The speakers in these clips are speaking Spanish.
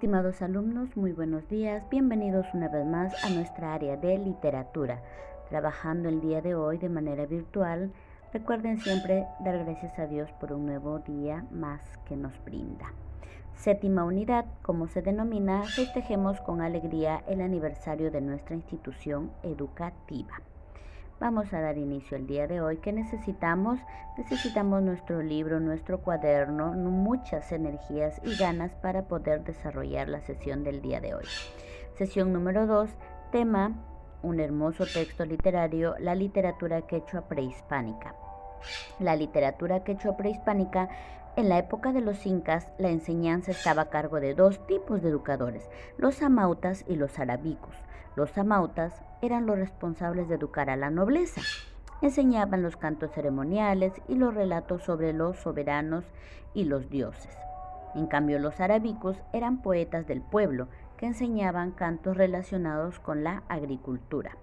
Estimados alumnos, muy buenos días. Bienvenidos una vez más a nuestra área de literatura. Trabajando el día de hoy de manera virtual, recuerden siempre dar gracias a Dios por un nuevo día más que nos brinda. Séptima unidad, como se denomina, festejemos con alegría el aniversario de nuestra institución educativa. Vamos a dar inicio el día de hoy. ¿Qué necesitamos? Necesitamos nuestro libro, nuestro cuaderno, muchas energías y ganas para poder desarrollar la sesión del día de hoy. Sesión número 2, tema, un hermoso texto literario, la literatura quechua prehispánica. La literatura quechua prehispánica, en la época de los incas, la enseñanza estaba a cargo de dos tipos de educadores, los amautas y los arabicos. Los amautas eran los responsables de educar a la nobleza. Enseñaban los cantos ceremoniales y los relatos sobre los soberanos y los dioses. En cambio, los arabicos eran poetas del pueblo que enseñaban cantos relacionados con la agricultura.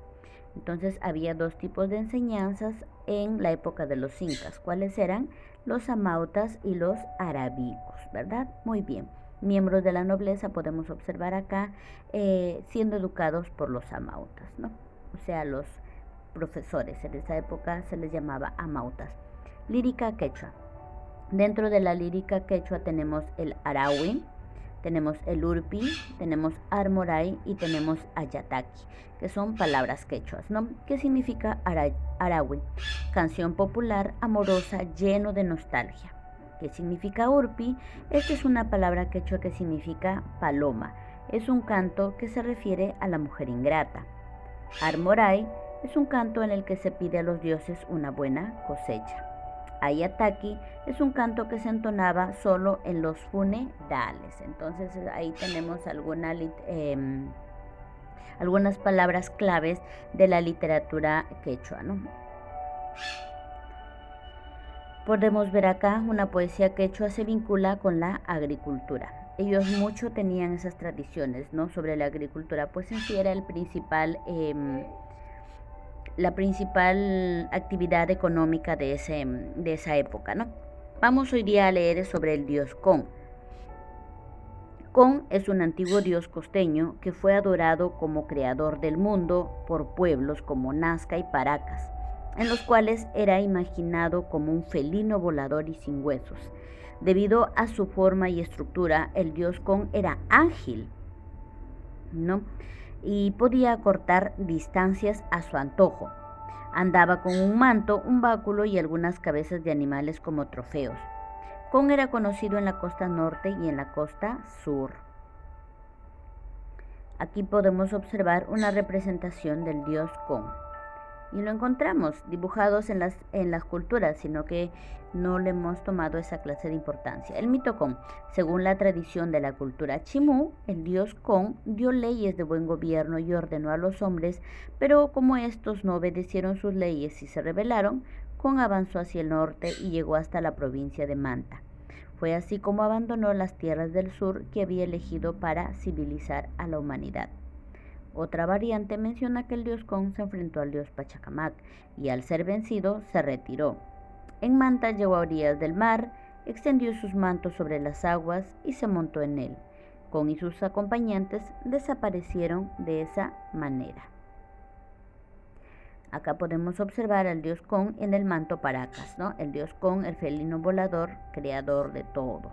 Entonces había dos tipos de enseñanzas en la época de los incas. ¿Cuáles eran? Los amautas y los arabicos, ¿verdad? Muy bien. Miembros de la nobleza podemos observar acá siendo educados por los amautas, ¿no? O sea, los profesores. En esa época se les llamaba amautas. Lírica quechua. Dentro de la lírica quechua tenemos el arahui, tenemos el urpi, tenemos armoray y tenemos ayataki, que son palabras quechuas, ¿no? ¿Qué significa arahui? Canción popular, amorosa, lleno de nostalgia. ¿Qué significa urpi? Esta es una palabra quechua que significa paloma. Es un canto que se refiere a la mujer ingrata. Armoray es un canto en el que se pide a los dioses una buena cosecha. Ayataki es un canto que se entonaba solo en los funerales. Entonces ahí tenemos algunas palabras claves de la literatura quechua, ¿no? Podemos ver acá una poesía quechua se vincula con la agricultura. Ellos mucho tenían esas tradiciones, ¿no? Sobre la agricultura, pues en sí era la principal actividad económica de esa época, ¿no? Vamos hoy día a leer sobre el dios Con. Con es un antiguo dios costeño que fue adorado como creador del mundo por pueblos como Nazca y Paracas, en los cuales era imaginado como un felino volador y sin huesos. Debido a su forma y estructura, el dios Con era ágil, ¿no? Y podía cortar distancias a su antojo. Andaba con un manto, un báculo y algunas cabezas de animales como trofeos. Con era conocido en la costa norte y en la costa sur. Aquí podemos observar una representación del dios Con. Y lo encontramos dibujados en las culturas, sino que no le hemos tomado esa clase de importancia. El mito Con. Según la tradición de la cultura chimú, el dios Con dio leyes de buen gobierno y ordenó a los hombres, pero como estos no obedecieron sus leyes y se rebelaron, Con avanzó hacia el norte y llegó hasta la provincia de Manta. Fue así como abandonó las tierras del sur que había elegido para civilizar a la humanidad. Otra variante menciona que el dios Con se enfrentó al dios Pachacamac y al ser vencido se retiró. En Manta llegó a orillas del mar, extendió sus mantos sobre las aguas y se montó en él. Con y sus acompañantes desaparecieron de esa manera. Acá podemos observar al dios Con en el manto Paracas, ¿no? El dios Con, el felino volador, creador de todo.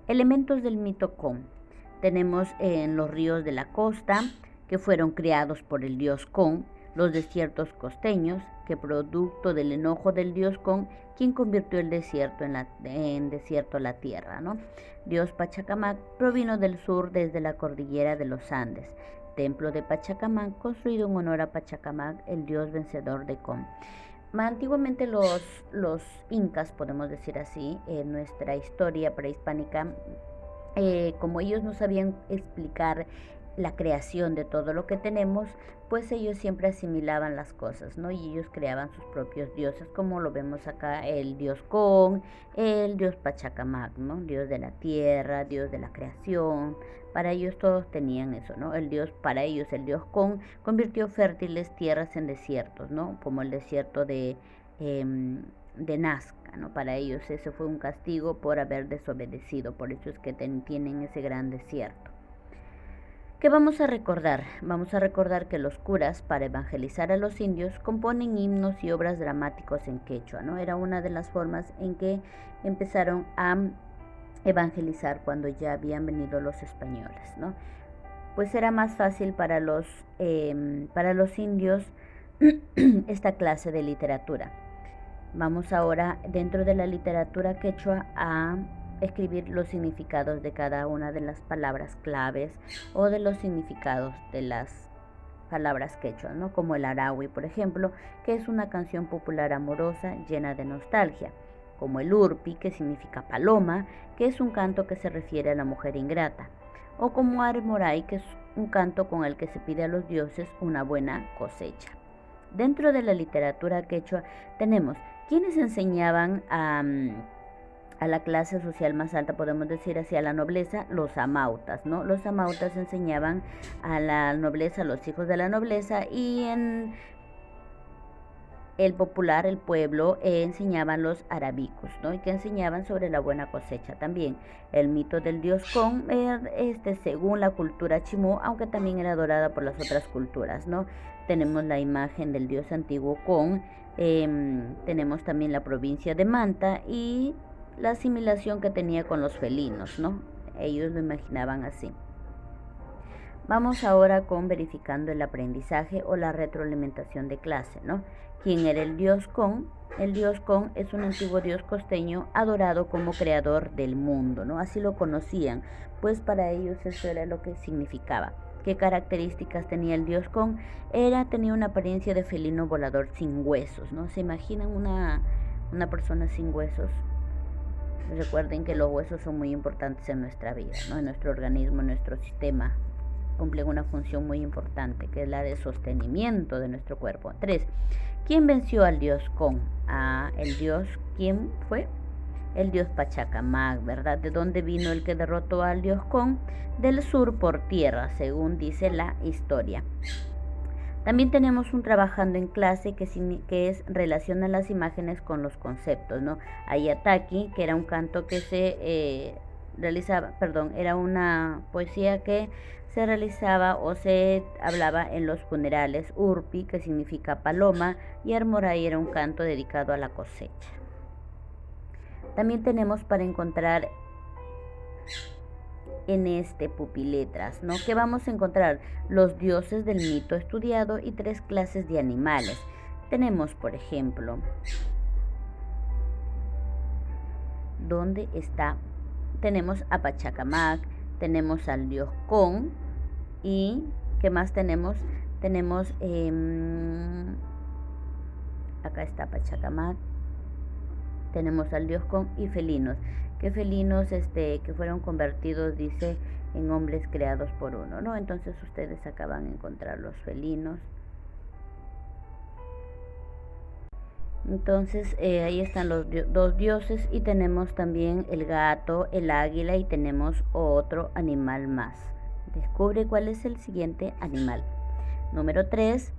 Elementos del mito Con. Tenemos en los ríos de la costa, que fueron creados por el dios Con, los desiertos costeños, que producto del enojo del dios Con, quien convirtió el desierto en desierto la tierra, ¿no? Dios Pachacamac provino del sur desde la cordillera de los Andes. Templo de Pachacamac, construido en honor a Pachacamac, el dios vencedor de Con. Antiguamente los incas, podemos decir así, en nuestra historia prehispánica, como ellos no sabían explicar la creación de todo lo que tenemos, pues ellos siempre asimilaban las cosas, ¿no? Y ellos creaban sus propios dioses, como lo vemos acá, el dios Con, el dios Pachacamac, ¿no? Dios de la tierra, dios de la creación. Para ellos todos tenían eso, ¿no? Para ellos el dios Con convirtió fértiles tierras en desiertos, ¿no? Como el desierto de Nazca, ¿no? Para ellos ese fue un castigo por haber desobedecido, por eso es que tienen ese gran desierto. ¿Qué vamos a recordar? Vamos a recordar que los curas, para evangelizar a los indios, componen himnos y obras dramáticos en quechua, ¿no? Era una de las formas en que empezaron a evangelizar cuando ya habían venido los españoles, ¿no? Pues era más fácil para los indios esta clase de literatura. Vamos ahora, dentro de la literatura quechua, a escribir los significados de cada una de las palabras claves o de los significados de las palabras quechua, ¿no? Como el Arahui, por ejemplo, que es una canción popular amorosa llena de nostalgia. Como el Urpi, que significa paloma, que es un canto que se refiere a la mujer ingrata. O como Armoray, que es un canto con el que se pide a los dioses una buena cosecha. Dentro de la literatura quechua tenemos quienes enseñaban a la clase social más alta, podemos decir así, a la nobleza, los amautas, ¿no? Los amautas enseñaban a la nobleza, a los hijos de la nobleza, y en el popular, el pueblo, enseñaban los arabicos, ¿no? Y que enseñaban sobre la buena cosecha también. El mito del dios Con, según la cultura chimú, aunque también era adorada por las otras culturas, ¿no? Tenemos la imagen del dios antiguo Con, tenemos también la provincia de Manta y la asimilación que tenía con los felinos, ¿no? Ellos lo imaginaban así. Vamos ahora con verificando el aprendizaje o la retroalimentación de clase, ¿no? ¿Quién era el dios Con? El dios Con es un antiguo dios costeño adorado como creador del mundo, ¿no? Así lo conocían, pues para ellos eso era lo que significaba. ¿Qué características tenía el dios Con? Tenía una apariencia de felino volador sin huesos, ¿no? ¿Se imaginan una persona sin huesos? Recuerden que los huesos son muy importantes en nuestra vida, ¿no? En nuestro organismo, en nuestro sistema. Cumplen una función muy importante, que es la de sostenimiento de nuestro cuerpo. 3. ¿Quién venció al dios Con? ¿Quién fue? El dios Pachacamac, ¿verdad? ¿De dónde vino el que derrotó al dios Con? Del sur por tierra, según dice la historia. También tenemos un trabajando en clase que es relaciona las imágenes con los conceptos, ¿no? Ayataki, que era un canto que se era una poesía que se realizaba o se hablaba en los funerales. Urpi, que significa paloma, y Armoray era un canto dedicado a la cosecha. También tenemos para encontrar en este pupiletras, ¿no? Que vamos a encontrar los dioses del mito estudiado y 3 clases de animales. Tenemos, por ejemplo, ¿dónde está? Tenemos a Pachacamac, tenemos al dios Con, y ¿qué más tenemos? Tenemos, acá está Pachacamac, tenemos al dios Con y felinos. ¿Qué felinos que fueron convertidos, dice, en hombres creados por uno, ¿no? Entonces ustedes acá van a encontrar los felinos. Entonces ahí están los 2 dioses, y tenemos también el gato, el águila, y tenemos otro animal más. Descubre cuál es el siguiente animal. Número 3.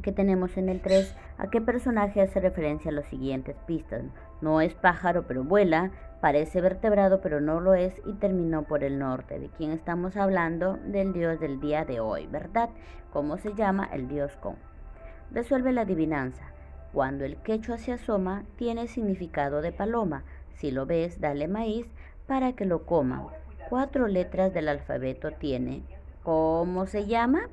¿Qué tenemos en el 3? ¿A qué personaje hace referencia a las siguientes pistas? No es pájaro pero vuela, parece vertebrado pero no lo es, y terminó por el norte. ¿De quién estamos hablando? Del dios del día de hoy, ¿verdad? ¿Cómo se llama? El dios Con. Resuelve la adivinanza. Cuando el quechua se asoma, tiene significado de paloma. Si lo ves, dale maíz para que lo coma. 4 letras del alfabeto tiene. ¿Cómo se llama?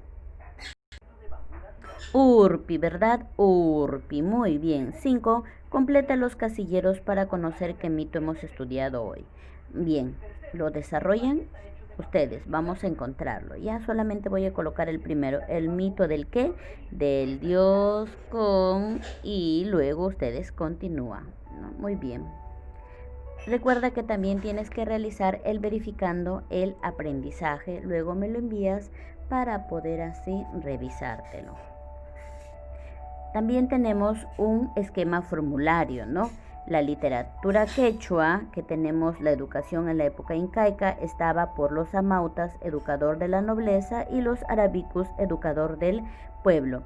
Urpi, ¿verdad? Urpi, muy bien. 5. Completa los casilleros para conocer qué mito hemos estudiado hoy. Bien, ¿lo desarrollan? Ustedes, vamos a encontrarlo. Ya solamente voy a colocar el primero, el mito del qué, del dios Con, y luego ustedes continúan, ¿no? Muy bien. Recuerda que también tienes que realizar el verificando el aprendizaje. Luego me lo envías para poder así revisártelo. También tenemos un esquema formulario, ¿no? La literatura quechua, que tenemos la educación en la época incaica, estaba por los amautas, educador de la nobleza, y los arabicus, educador del pueblo.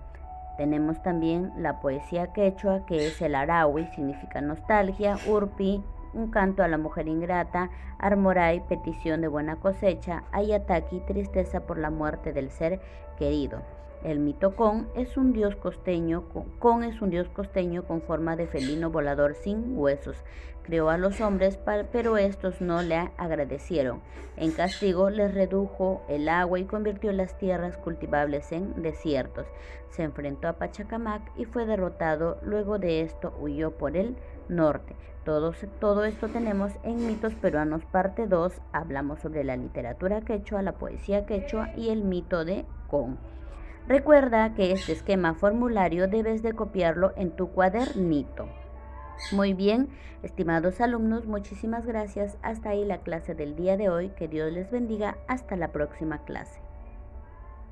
Tenemos también la poesía quechua, que es el araui, significa nostalgia, urpi, un canto a la mujer ingrata, armoray, petición de buena cosecha, ayataki, tristeza por la muerte del ser querido. El mito Con es un dios costeño, con forma de felino volador sin huesos. Creó a los hombres, pero estos no le agradecieron. En castigo les redujo el agua y convirtió las tierras cultivables en desiertos. Se enfrentó a Pachacamac y fue derrotado. Luego de esto huyó por el norte. Todo esto tenemos en Mitos Peruanos parte 2. Hablamos sobre la literatura quechua, la poesía quechua y el mito de Con. Recuerda que este esquema formulario debes de copiarlo en tu cuadernito. Muy bien, estimados alumnos, muchísimas gracias. Hasta ahí la clase del día de hoy. Que Dios les bendiga. Hasta la próxima clase.